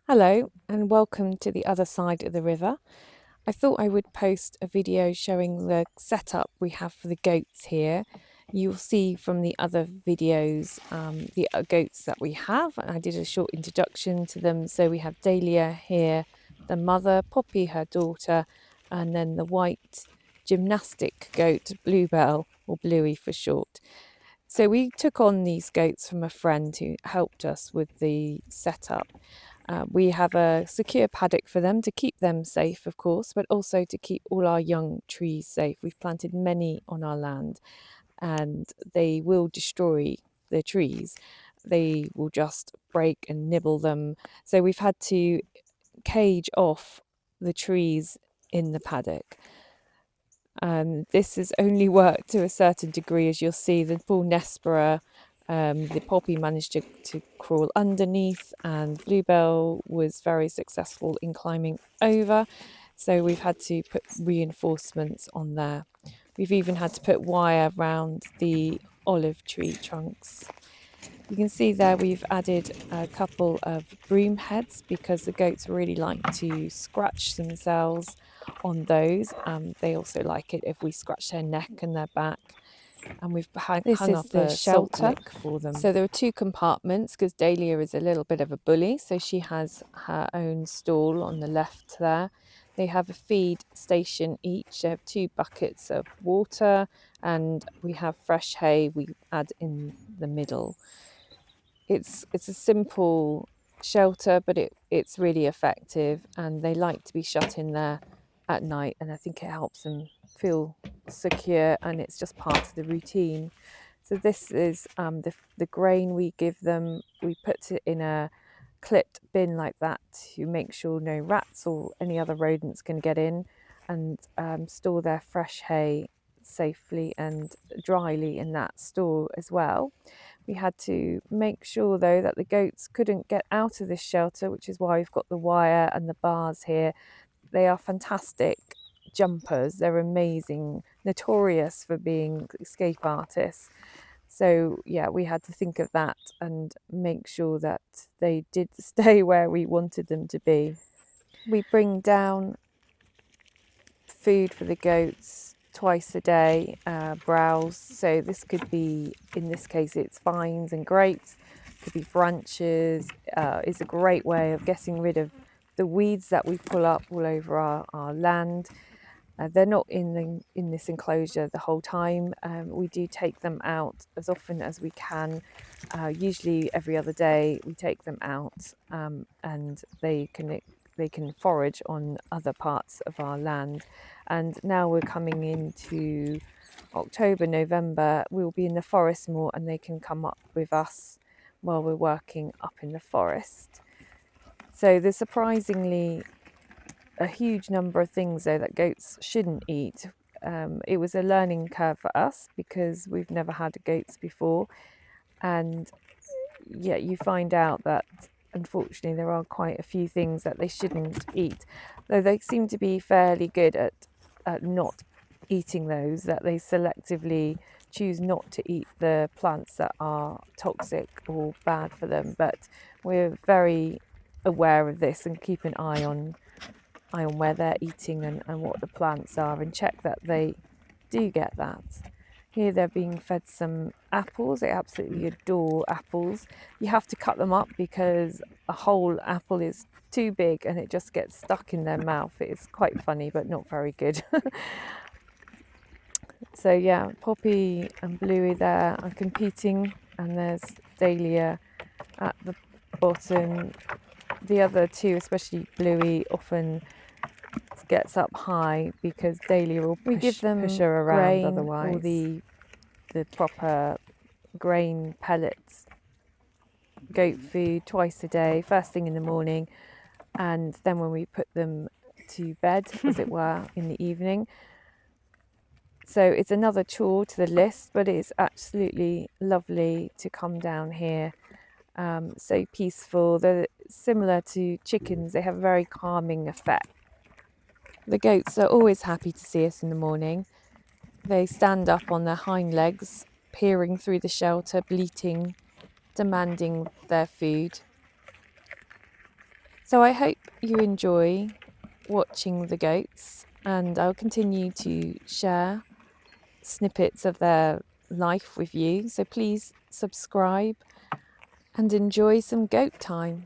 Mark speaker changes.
Speaker 1: Hello and welcome to the other side of the river. I thought I would post a video showing the setup we have for the goats here. You'll see from the other videos the goats that we have. I did a short introduction to them. So we have Dahlia here, the mother, Poppy, her daughter, and then the white gymnastic goat, Bluebell, or Bluey for short. So we took on these goats from a friend who helped us with the setup. We have a secure paddock for them to keep them safe, of course, but also to keep all our young trees safe. We've planted many on our land and they will destroy the trees. They will just break and nibble them. So we've had to cage off the trees in the paddock. This has only worked to a certain degree, as you'll see. The poor Nespera, the poppy managed to crawl underneath, and Bluebell was very successful in climbing over. So we've had to put reinforcements on there. We've even had to put wire around the olive tree trunks. You can see there we've added a couple of broom heads because the goats really like to scratch themselves on those. They also like it if we scratch their neck and their back. And we've hung up a shelter for them. So there are two compartments because Dahlia is a little bit of a bully. So she has her own stall on the left there. They have a feed station each. They have 2 buckets of water and we have fresh hay we add in the middle. It's a simple shelter, but it's really effective, and they like to be shut in there at night, and I think it helps them feel secure, and it's just part of the routine. So this is the grain we give them. We put it in a clipped bin like that to make sure no rats or any other rodents can get in, and store their fresh hay safely and dryly in that store as well. We had to make sure though that the goats couldn't get out of this shelter, which is why we've got the wire and the bars here. They are fantastic jumpers. They're amazing, notorious for being escape artists. So yeah, we had to think of that and make sure that they did stay where we wanted them to be. We bring down food for the goats twice a day, browse. So this could be, in this case, it's vines and grapes, could be branches. It's a great way of getting rid of the weeds that we pull up all over our land. They're not in this enclosure the whole time. We do take them out as often as we can. Usually every other day we take them out, and they can forage on other parts of our land. And now we're coming into October, November, we'll be in the forest more, and they can come up with us while we're working up in the forest. So there's surprisingly a huge number of things though that goats shouldn't eat. It was a learning curve for us because we've never had goats before, and yeah, you find out that unfortunately there are quite a few things that they shouldn't eat, though they seem to be fairly good at not eating those, that they selectively choose not to eat the plants that are toxic or bad for them. But we're very aware of this and keep an eye on where they're eating and what the plants are, and check that they do get that. Here they're being fed some apples. They absolutely adore apples. You have to cut them up because a whole apple is too big and it just gets stuck in their mouth. It's quite funny, but not very good. So yeah, Poppy and Bluey there are competing, and there's Dahlia at the bottom. The other two, especially Bluey, often gets up high because Dahlia will push her around otherwise. Or the proper grain pellets, goat food twice a day, first thing in the morning, and then when we put them to bed, as it were, in the evening. So it's another chore to the list, but it's absolutely lovely to come down here. So peaceful. They're similar to chickens. They have a very calming effect. The goats are always happy to see us in the morning. They stand up on their hind legs, peering through the shelter, bleating, demanding their food. So I hope you enjoy watching the goats, and I'll continue to share snippets of their life with you. So please subscribe and enjoy some goat time.